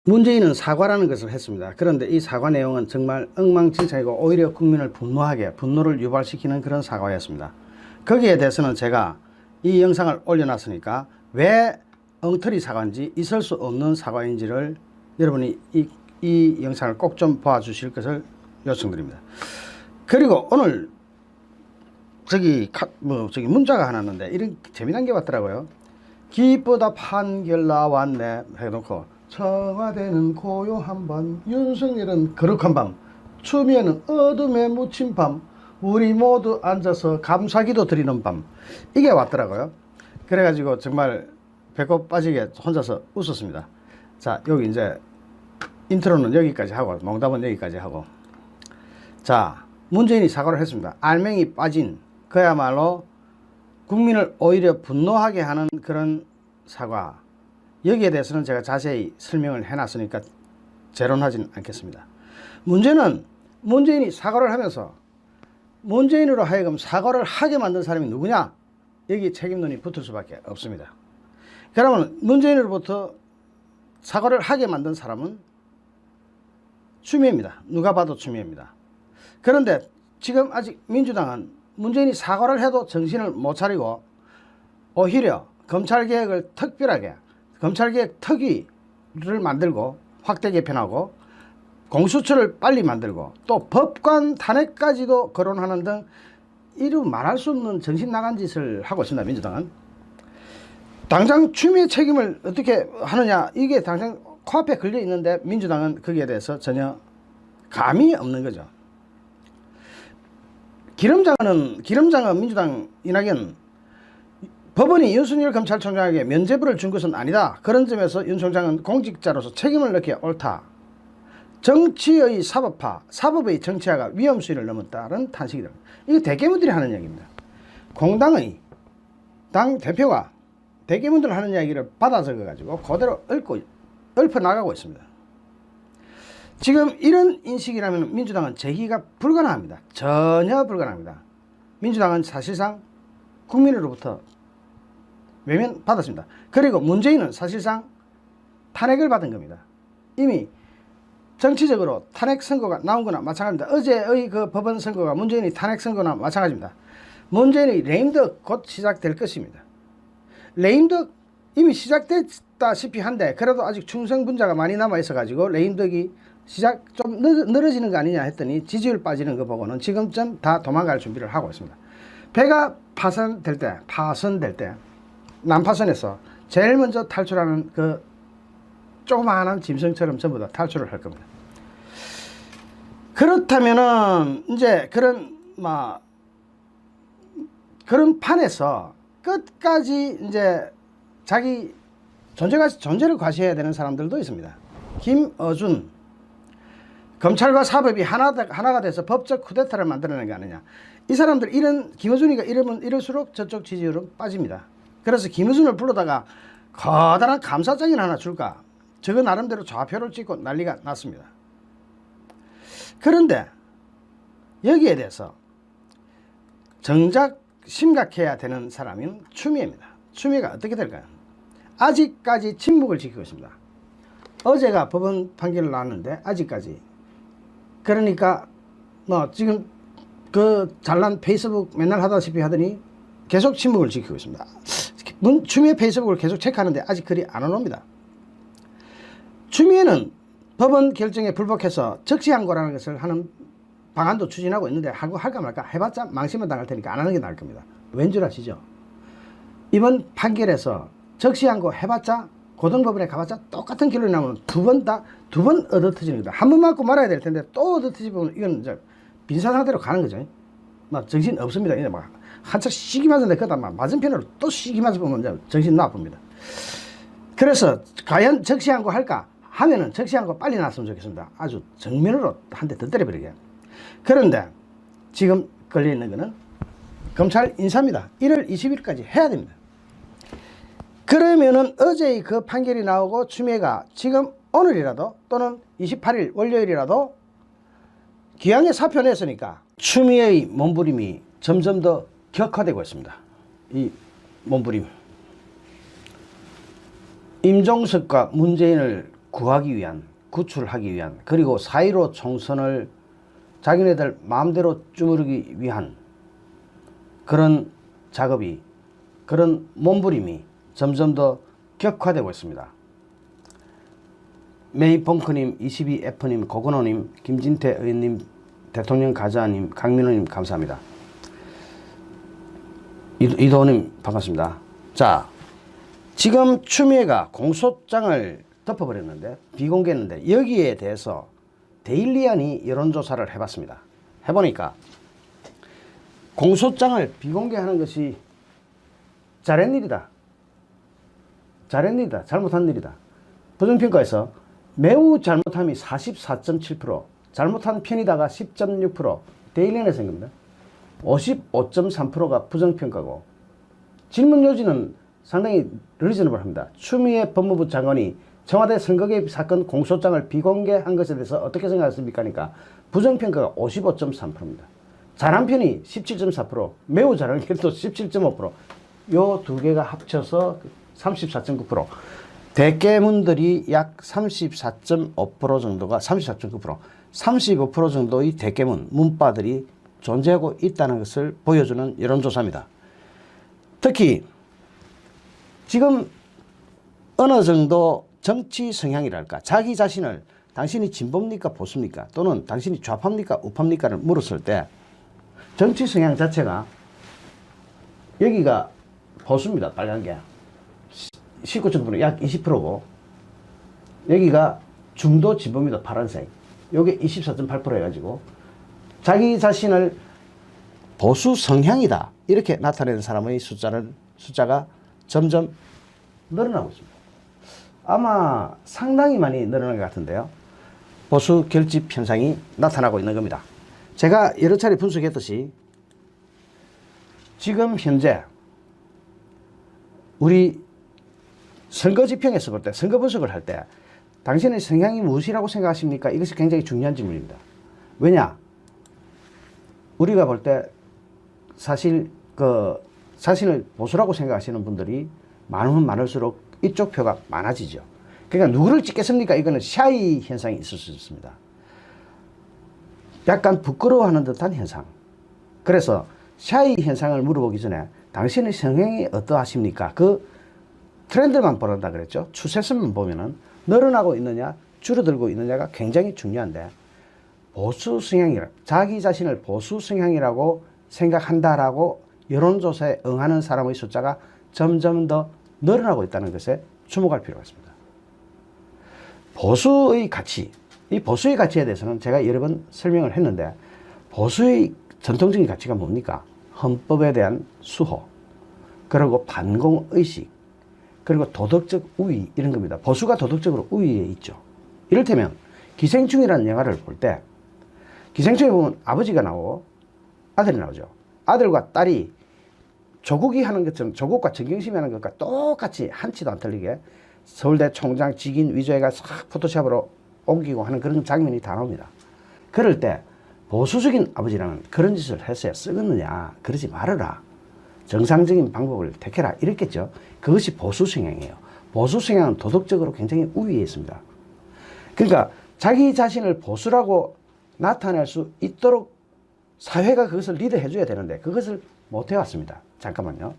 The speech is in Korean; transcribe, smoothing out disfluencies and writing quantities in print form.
문재인은 사과라는 것을 했습니다. 그런데 이 사과 내용은 정말 엉망진창이고 오히려 국민을 분노를 유발시키는 그런 사과였습니다. 거기에 대해서는 제가 이 영상을 올려놨으니까 왜 엉터리 사과인지, 있을 수 없는 사과인지를 여러분이 이 영상을 꼭 좀 봐주실 것을 요청드립니다. 그리고 오늘 저기 문자가 하나 왔는데 이런 재미난 게 왔더라고요. 기쁘다 판결 나왔네 해놓고, 청와대는 고요한 밤, 윤석열은 거룩한 밤, 추미애는 어둠에 묻힌 밤, 우리 모두 앉아서 감사기도 드리는 밤, 이게 왔더라고요. 그래가지고 정말 배꼽 빠지게 혼자서 웃었습니다. 자, 여기 이제 인트로는 여기까지 하고 농담은 여기까지 하고, 자, 문재인이 사과를 했습니다. 알맹이 빠진, 그야말로 국민을 오히려 분노하게 하는 그런 사과, 여기에 대해서는 제가 자세히 설명을 해놨으니까 재론하지는 않겠습니다. 문제는 문재인이 사과를 하면서 문재인으로 하여금 사과를 하게 만든 사람이 누구냐? 여기 책임론이 붙을 수밖에 없습니다. 그러면 문재인으로부터 사과를 하게 만든 사람은 추미애입니다. 누가 봐도 추미애입니다. 그런데 지금 아직 민주당은 문재인이 사과를 해도 정신을 못 차리고 오히려 검찰개혁을 특별하게, 검찰개혁 특위를 만들고 확대 개편하고 공수처를 빨리 만들고 또 법관 탄핵까지도 거론하는 등 이루 말할 수 없는 정신 나간 짓을 하고 있습니다. 민주당은 당장 추미애 책임을 어떻게 하느냐, 이게 당장 코앞에 걸려 있는데 민주당은 거기에 대해서 전혀 감이 없는 거죠. 기름장은 민주당 이낙연, 법원이 윤석열 검찰총장에게 면죄부를 준 것은 아니다. 그런 점에서 윤 총장은 공직자로서 책임을 넣기에 옳다. 정치의 사법화, 사법의 정치화가 위험수위를 넘었다는 탄식이다. 이거 대개문들이 하는 이야기입니다. 공당의 당 대표가 대개문들 하는 이야기를 받아 적어가지고 그대로 읊어나가고 있습니다. 지금 이런 인식이라면 민주당은 제기가 불가능합니다. 전혀 불가능합니다. 민주당은 사실상 국민으로부터 외면 받았습니다. 그리고 문재인은 사실상 탄핵을 받은 겁니다. 이미 정치적으로 탄핵 선고가 나온 거나 마찬가지입니다. 어제의 그 법원 선고가 문재인이 탄핵 선고나 마찬가지입니다. 문재인의 레임덕 곧 시작될 것입니다. 레임덕 이미 시작됐다시피 한데 그래도 아직 충성 분자가 많이 남아 있어 가지고 레임덕이 좀 늘어지는 거 아니냐 했더니 지지율 빠지는 거 보고는 지금쯤 다 도망갈 준비를 하고 있습니다. 배가 파손될 때 난파선에서 제일 먼저 탈출하는 그 조그마한 짐승처럼 전부 다 탈출을 할 겁니다. 그렇다면은 이제 그런 판에서 끝까지 이제 자기 존재를 과시해야 되는 사람들도 있습니다. 김어준, 검찰과 사법이 하나가 돼서 법적 쿠데타를 만들어낸 게 아니냐. 이 사람들 김어준이가 이럴수록 저쪽 지지율은 빠집니다. 그래서 김어준을 불러다가 커다란 감사장이나 하나 줄까? 저거 나름대로 좌표를 찍고 난리가 났습니다. 그런데 여기에 대해서 정작 심각해야 되는 사람은 추미애입니다. 추미애가 어떻게 될까요? 아직까지 침묵을 지키고 있습니다. 어제가 법원 판결을 나왔는데 아직까지, 그러니까 지금 그 잘난 페이스북 맨날 하다시피 하더니 계속 침묵을 지키고 있습니다. 추미애 페이스북을 계속 체크하는데 아직 글이 안 올라옵니다. 추미애는 법원 결정에 불복해서 적시항고라는 것을 하는 방안도 추진하고 있는데 할까 말까 해봤자 망신만 당할 테니까 안 하는 게 나을 겁니다. 왠 줄 아시죠? 이번 판결에서 적시항고 해봤자 고등법원에 가봤자 똑같은 결론이 나오면 두 번 얻어 터지는 거다. 한 번 맞고 말아야 될 텐데 또 얻어 터지면 이건 이제 빈사 상태로 가는 거죠. 막 정신 없습니다. 이제 막 한참 시기 맞았는데 그러다 막 맞은편으로 또 시기 맞으면 이제 정신 나쁩니다. 그래서 과연 적시항고 할까 하면은 적시항고 빨리 났으면 좋겠습니다. 아주 정면으로 한 대 더 때려버리게. 그런데 지금 걸려있는 거는 검찰 인사입니다. 1월 20일까지 해야 됩니다. 그러면은 어제의 그 판결이 나오고 추미애가 지금 오늘이라도 또는 28일 월요일이라도 기왕에 사표 냈으니까 추미애의 몸부림이 점점 더 격화되고 있습니다. 이 몸부림. 임종석과 문재인을 구하기 위한, 구출하기 위한, 그리고 4.15 총선을 자기네들 마음대로 주무르기 위한 그런 작업이, 그런 몸부림이 점점 더 격화되고 있습니다. 메이펑크님, 22F님, 고건호님, 김진태 의원님, 대통령 가자님, 강민호님 감사합니다. 이도호님 반갑습니다. 자, 지금 추미애가 공소장을 덮어버렸는데, 비공개했는데, 여기에 대해서 데일리안이 여론조사를 해봤습니다. 해보니까 공소장을 비공개하는 것이 잘한 일이다, 잘못한 일이다. 부정평가에서 매우 잘못함이 44.7%, 잘못한 편이다가 10.6%, 데일리안에서 한 겁니다. 55.3%가 부정평가고, 질문 요지는 상당히 리저너블합니다. 추미애 법무부 장관이 청와대 선거개입 사건 공소장을 비공개한 것에 대해서 어떻게 생각하십니까? 하니까 부정평가가 55.3%입니다. 잘한 편이 17.4%, 매우 잘한 편도 17.5%, 요 두 개가 합쳐서 34.9%, 대깨문들이 약 34.5% 정도가 34.9%, 35% 정도의 대깨문, 문바들이 존재하고 있다는 것을 보여주는 여론조사입니다. 특히 지금 어느 정도 정치 성향이랄까, 자기 자신을 당신이 진보입니까 보수입니까 또는 당신이 좌파입니까 우파입니까를 물었을 때 정치 성향 자체가 여기가 보수입니다. 빨간 게 19.9%, 약 20%고, 여기가 중도 진보입니다. 파란색. 요게 24.8% 해가지고 자기 자신을 보수 성향이다 이렇게 나타내는 사람의 숫자가 점점 늘어나고 있습니다. 아마 상당히 많이 늘어난 것 같은데요. 보수 결집 현상이 나타나고 있는 겁니다. 제가 여러 차례 분석했듯이 지금 현재 우리 선거 지평에서 볼 때, 선거 분석을 할 때 당신의 성향이 무엇이라고 생각하십니까? 이것이 굉장히 중요한 질문입니다. 왜냐? 우리가 볼 때 사실 자신을 보수라고 생각하시는 분들이 많으면 많을수록 이쪽 표가 많아지죠. 그러니까 누구를 찍겠습니까? 이거는 샤이 현상이 있을 수 있습니다. 약간 부끄러워하는 듯한 현상. 그래서 샤이 현상을 물어보기 전에 당신의 성향이 어떠하십니까? 그 트렌드만 보란다 그랬죠. 추세선만 보면은 늘어나고 있느냐 줄어들고 있느냐가 굉장히 중요한데, 보수 성향이라, 자기 자신을 보수 성향이라고 생각한다라고 여론조사에 응하는 사람의 숫자가 점점 더 늘어나고 있다는 것에 주목할 필요가 있습니다. 보수의 가치, 이 보수의 가치에 대해서는 제가 여러 번 설명을 했는데, 보수의 전통적인 가치가 뭡니까? 헌법에 대한 수호, 그리고 반공의식, 그리고 도덕적 우위, 이런 겁니다. 보수가 도덕적으로 우위에 있죠. 이를테면 기생충이라는 영화를 볼 때 기생충에 보면 아버지가 나오고 아들이 나오죠. 아들과 딸이 조국이 하는 것처럼, 조국과 정경심이 하는 것과 똑같이 한치도 안 틀리게 서울대 총장 직인 위조해가 싹 포토샵으로 옮기고 하는 그런 장면이 다 나옵니다. 그럴 때 보수적인 아버지라면 그런 짓을 했어야 쓰겠느냐, 그러지 말아라, 정상적인 방법을 택해라, 이랬겠죠. 그것이 보수 성향이에요. 보수 성향은 도덕적으로 굉장히 우위에 있습니다. 그러니까 자기 자신을 보수라고 나타낼 수 있도록 사회가 그것을 리드해 줘야 되는데 그것을 못 해왔습니다. 잠깐만요.